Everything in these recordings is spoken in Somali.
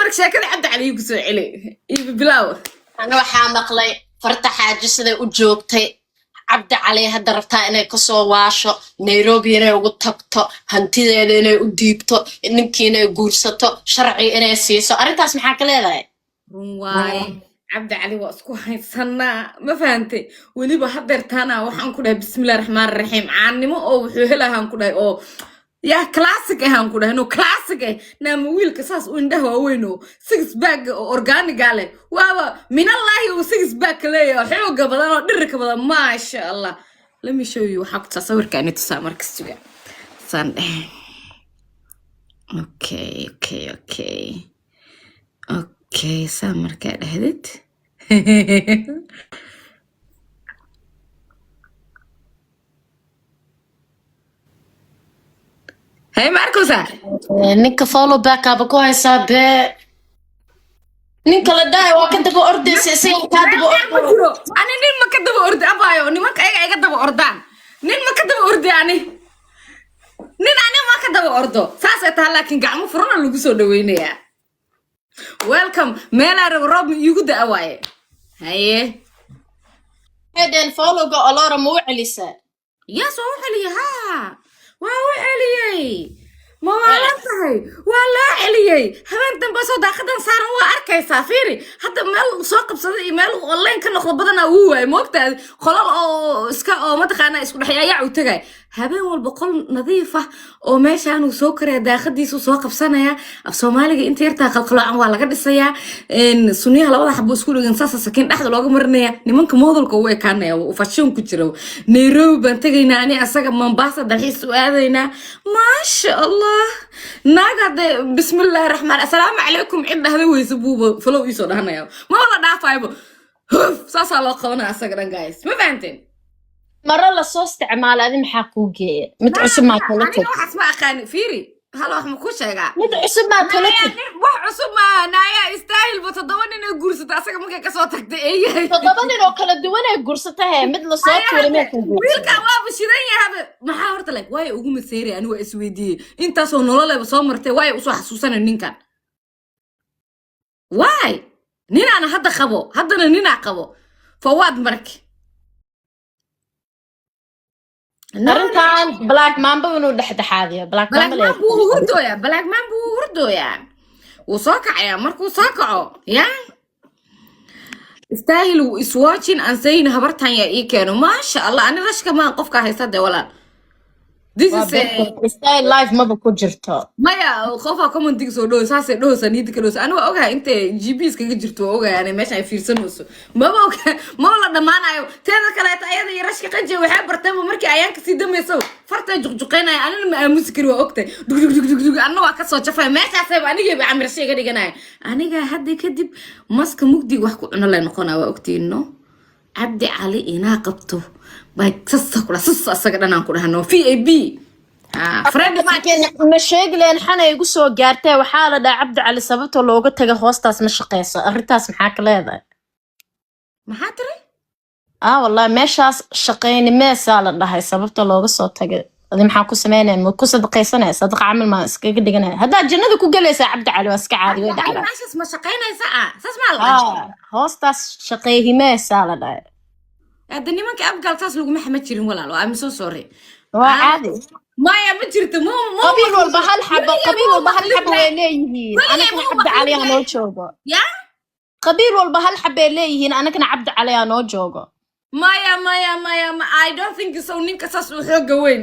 مرك شاكد عبد علي يقصو علي بلاو أنا waxaa maqlay farta xaaji sida u joogtay cabdi cali hadda rabtaa inay ka soo waasho Nairobi inay ugu tagto hantideeda inay u diibto ninkii inay guursato sharci inay siiso arintaas maxaa ka leedahay رواي عبد علي واسكو هاي سنة ما فهمتي ولي بحضر تانا وحن كده بسم الله الرحمن الرحيم عني ما أو وحيلها هن كده أو يا كلاسيك هن كده إنه كلاسيك نام ويل كساس وينده هو إنه سكس باك أورجانيك عليه واو من الله وسكس باك ليه حلو قبضنا درك قبضنا ما شاء الله let me show you حق تصور كأني تسامر كستوجا سان اوكي سامر كده هدت هاي ماركوسا ninka follow back aba ku haysaa bee ninka la dhahay waa ka daba ordaysa isaga ka daba ordo أنا نين ما كدب أرد أبايو نين ما كأي كدب أردان نين ما كدب أرد يعني نين أنا ما كدب أردو ساسة تهلا كين قامو فرنا لوجسو دوينيا welcome ميلا روب يقود أواي هاي headeen follow ga olora ma u celisaa يا سووا علي ها واو عليي ما والله ولا عليي هبن دنبسو داخدن سارن waa arkaysaa fiiri hadda meel soo qabsaday email online ka noqdo badana uu way moogtaa qolal oo iska oo madaqaana isku dhaxyaaya u tagay habeen walba qol nadiif ah oo meeshaan uu soo karay daaqadiisu soo qabsanaya af Soomaaliga inta yartaa qalqaloocan waa laga dhisayaa in sunniyaha labada xabo isku dhigan saasa sakin dhaxda looga marinaya nimanka moodolka way kaanaya oo fashion ku jiro Nairobi baan tagaynaa ani asaga Mombasa dalxiis u aadaynaa ma sha Allah naga بسم الله الرحمن السلام عليكم عند هذا ويسبوه فلو يسود هنا يا ما والله دافعه ساس الله قونا أسرع جايز ما فهمتين مرة la soo isticmaal adin maxaa ku geeyay mid cusub ma kula tag أنا واحد اسمع أخاني فيري هلا واحد مكوش يا جا mid cusub ma kula tag واحد عصب ما نايا يستاهل بتضمن إنه جورس تاسك ممكن كسوتك ده إيه toddoba nin oo kala duwan ay gursatahay mid la soo tuuray ma ku ويل كواب شيرين هذا ما حاورت لك واي أقوم السيري أنا وإسويدي أنت صو نولا بصو مرتي واي وصو حسوسا النين واي نينا أنا هذا خبو هذا نينا قبو فواد مرك arintan black mamba inuu dhexdhexaadiyo black بلاك mamba مان بو هردويا بلاك مان بو هردويا وصاكع يا مركو صاكعو يا استاهل وإسواتشين أنسين هبرتان يا إيه كانوا ما شاء الله أنا رش كمان قفك هيصدق ولا this is style life maba ku jirto ما يا خوفا كمان ديك سودو ساسة دو سنيد كلوس أنا أوكا أنت جي بيس كي جرتو أوكا يعني ماشي في سنوس ما بوكا ما ولا دمان أيو تهذا كلا تأيده يرش كنجي وحاب برتبه مركي أيام كسي دم يسوي فرت جقنا أنا مسكر وأكتة دق دق دق دق أنا واقص شفاي ماشي أسيب أنا جيب عمر شيء كذي جناي أنا جا هدي كدب ماسك مقدي وحكو أنا لا نقنا وأكتي إنه عبد علي إنا قبته باي سسكولا سسكنا نقول هنو في أي بي فريند ma sheegi leen xana igu soo gaartay waxaa la dhaca cabdi cali sababta looga taga hoostaas ma shaqeyso arrintaas maxaa ka leedahay ما حاتري wallahi meeshaas shaqeynimeesaa la dhahay sababta looga soo tagay adi maxaa ku sameynaya ma ku sadaqaysanaya sadaqa camal ma iskaga dhiganaya haddaad jannada ku galaysaa cabdi cali waa iska caadi way dhacdaa ماشي ما شقينا ساعة ساس ما hoostaas shaqeynimeesaa la dhahay هذا نيمانك أبقى تاس لو ما حمد شيرين ولا لو I'm so sorry waa caadi ما يا بجرت مو qabiil walba hal xabo way leeyihiin anagana cabdi cali aa noo joogo يا qabiil walba hal xabay leeyihiin anagana cabdi cali aa noo joogo ما I don't think so نينك ساس وحوق وين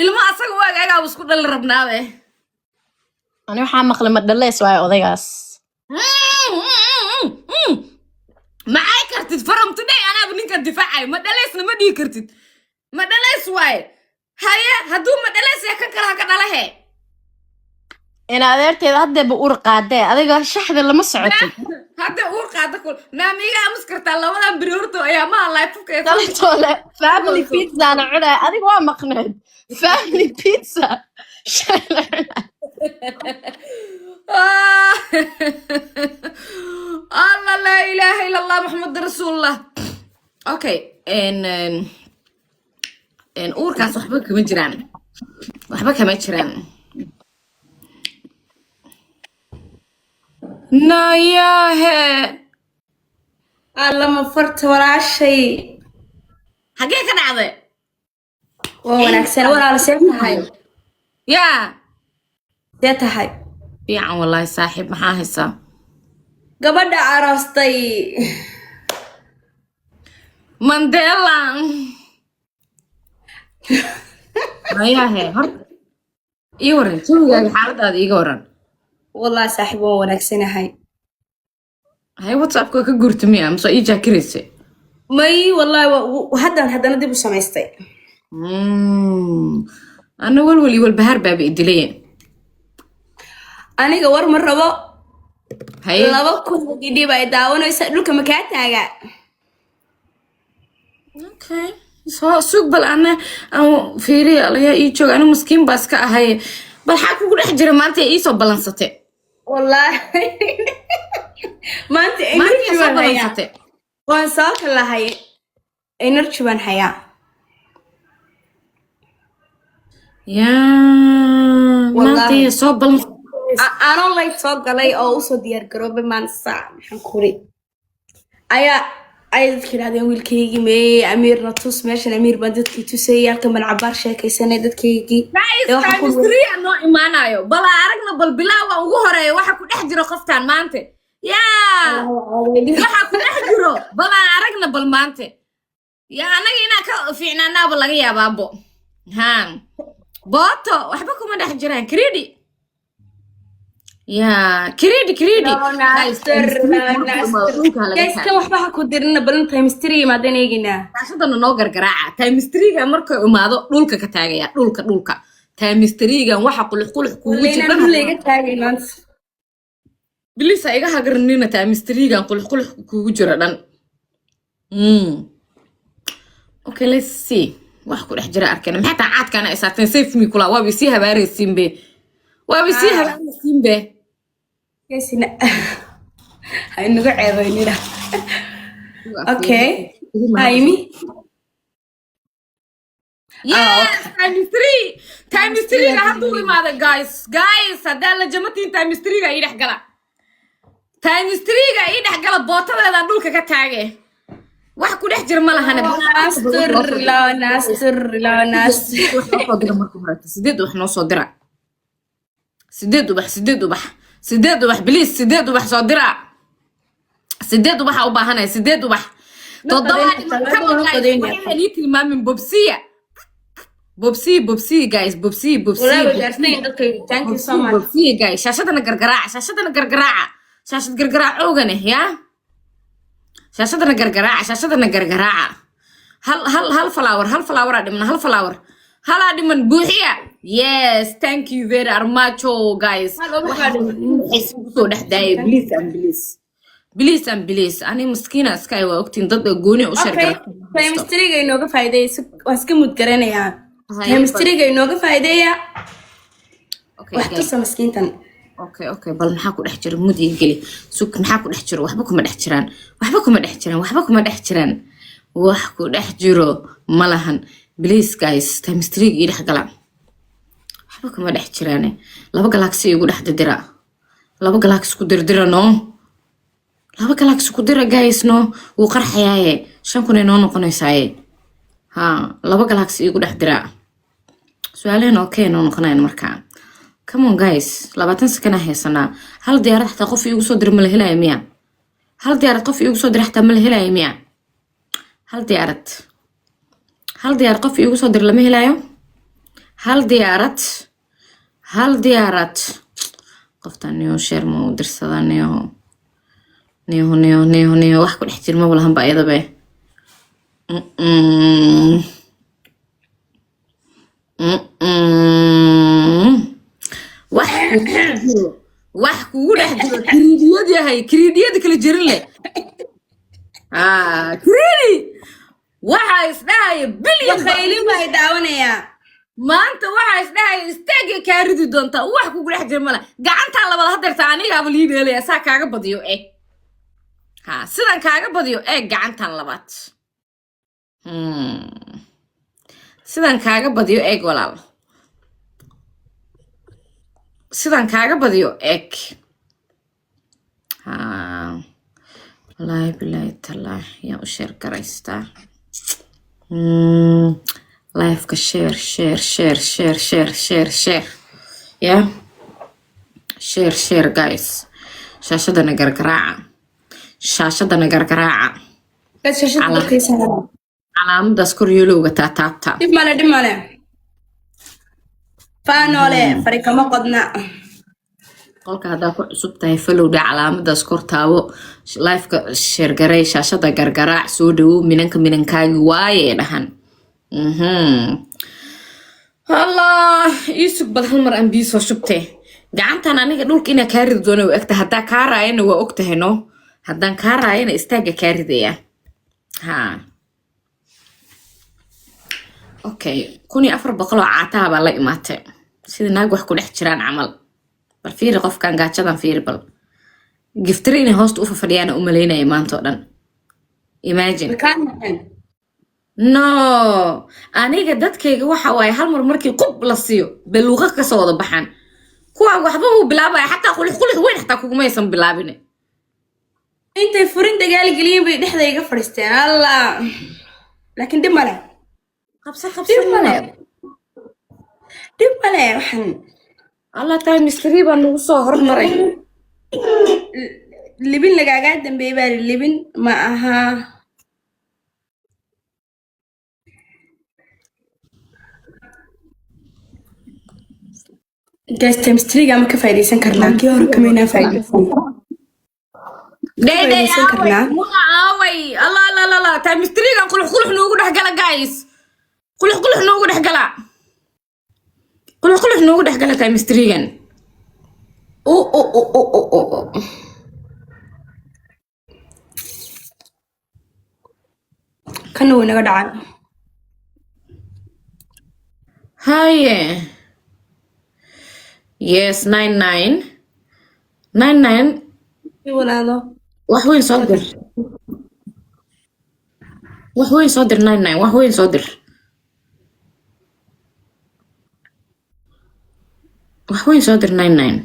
ilma asaga waagaaga isku dhal rabnaabe ani waxaa maqlay ma dhaleys waay odaygaas maxay kartid from today anaa ninka difaacay ma dhaleysna ma dhigi kartid ma dhaleys waay haye hadduu ma dhaleys ya kan kala ka dhalahe in adeerteeda haddeeba ur qaadee adiga shaxda lama socotid hadda uur qaada kul naamiga amus kartaa labadan biri horto ayaa ma laifufka daltoole family pizza na cunay adiga waa maqneed family pizza الله لا إله إلا الله محمد رسول الله أوكي إن أوركاس وحبك ما جيران وحبك ما جيران nayaahe allama farta walaashay xagee ka dhacday waa wanaagsan walaal see tahay yaa see tahay fiican wallaahi saaxiib maxaa haysaa gabadha aroostay mandela nayaahe horta ii waran jawigaaga xaaladaada iiga waran wallahi saaxiib waan wanaagsanahay hay whatsappka ka guurta miya masoo ii jaakiraysa may wallahi haddana dib u samaystay ana walwali walbahaar baaba idilaya aniga war ma rabo hay 2,000 gidhib ay daawanaysa dhulka makaa taaga okay soo suug bal ana aan fiiriya alayaa ii jooga anigu maskiin baa iska ahay bal xaa kugu dhex jira maanta ii soo ballansate wallahi maanta energy soo baan hayaa ballansate waan soo kalahay energy baan hayaa yaa maanta ii soo ballansate anoo lay soo galay oo usoo diyaar garoobay maanta saac maxaan kuri ayaa dadka yidhahdeen wiilkaygii meeyey amiirna tus meeshan amiir baan dadkii tusayay halkan baan cabaar sheekaysanay dadkaygii guys noo imaanayo bal aragna bal bilaawa ugu horeeya waxa ku dhex jiro qoftaan maanta yaa waxa ku dhex jiro bal aragna bal maanta yaa anaga inaa ka fiicnaanaaba laga yaabaabo haan booto waxba kuma dhex jiraan kridi yaa kridi kan waxba ha ku dirina balan timestry imaadan eeginaa shaashadana noo gargaraaca timestryga markay imaado dhulka ka taagaya dhulka timestrygan waxa qulux kuugu jira layga taagay maanta bilisa iga hagaranina timestrygan qulux kuugu jira dhan okay let's see wax ku dhex jira arkayna maxay taa caadkana ay saateen safe me kula waa bisi habaaraysiinbe Yesina. Hay nuga ceebaynina. Okay. Haymi. Yes, timestry ga haduu imaado guys hadaa la jamatiin timestry ga ii dhex gala bootadeeda dhulka ka taage wax ku dhex jira ma lahane sideed wax noo soo dira sideed ubax bilis sideed ubax soo dira sideed ubax u baahanay sideed ubax toddobaad waxay tilmaamin bobsi guys bobsi guys shaashadana gargaraaca shaashad gargaraaca oogane yaa shaashadana gargaraaca hal flower dhimna hal flower halaa dhiman buuxiya yes thank you very much guys kusoo dhex daaya please ani maskiina iska waa ogtiin dad gooni u shargala timestryga inooga faa'iideyso waan iska mud garanayaa timestryga inooga faa'iideeya wax tusa maskiintan okay bal maxaa ku dhex jira mud ii geli sug maxaa ku dhex jiro waxba kuma dhex jiraan wax ku dhex jiro malahan please guys timestryga ii dhex gala waxba kuma dhex jiraane 2 galaxy igu dhex dira 2 galaxy ku dirdira no 2 galaxy ku dira guys no wuu qarxayaaye 5,000 noo noqonaysaaye ha 2 galaxy igu dhex dira su'aalahan okay noo noqonayaan markaa come on guys 20 sakana haysanaa hal diyaarad xataa qof iigu soo dir ma la helaayo miya hal diyaarad qof iigu soo dir xataa ma la helaayo miya hal diyaarad qof iigu soo dir lama helaayo hal diyaarad qoftan niyo sheer ma u dirsadaa niyo wax ku dhex jir ma walahan ba ayadabe wax kugu dhex jiro kiriidiyad yahay kiriidiyada kala jirin leh kiriidi waxaa isdhahaya bilyan khaylin baa daawanayaa maanta waxaa isdhahaya istaagay kaa ridi doontaa wax kugu dhex jira mala gacantaa labada hadeerta anigaaba lii dheelaya saa kaaga badiyo sidan kaaga badiyo gacantan labaad sidan kaaga badiyo walaal sidan kaaga badiyo wallaahi bilaahi tallaah yaan u sheer garaystaa lifeka sheer ya sheer guys shaashadana gargaraaca dad shashada dadkaysa calaamadaas kor yeelowga taataabta dhib male faanoole fari kama qodna qolka haddaa ku cusub tahay falowdha calaamadaas kor taabo lifeka sheergaray shaashada gargaraac soo dhawow minankaagi waaye dhahan allah iisug bal hal mar aan bii soo shubtee gacantan aniga dhulka inaa kaa ridi doona egta haddaa kaa raayana waa ogtahay no haddaan kaa raayana istaaga kaa ridaya ha okay 1400 oo caataha baa la imaatay sida naag wax ku dhex jiraan camal bal fiiri qofkan gaajadan fiiri bal giftiri inay hoosta u fafadhiyaana u malaynaya maanta oo dhan imagine no aniga dadkayga waxa waaye hal mar markii qub la siiyo beluuqa ka soo wada baxaan kuwa waxba uu bilaabaya xataa qulux weyn xataa kugumaysan bilaabine intay furin dagaal geliyeen bay dhexda iga fadhiisteen allah laakiin dhib male dhib male waxaan allah tahay misteri baa nagu soo hormaray libin lagaagaa dambeeyay baa libin ma aha guys chemistry-ga ma ka faa'iideysan karnaa kii hore kamayna faa'iideysan aaway allah tahay mistrigan qulux noogu dhex gala guys qulux noogu dhex gala tahay mistrigan kana way naga dhacay haye yes 99 walaalo wax weyn soo dir 99 wax weyn soo dir wax weyn soo dir 99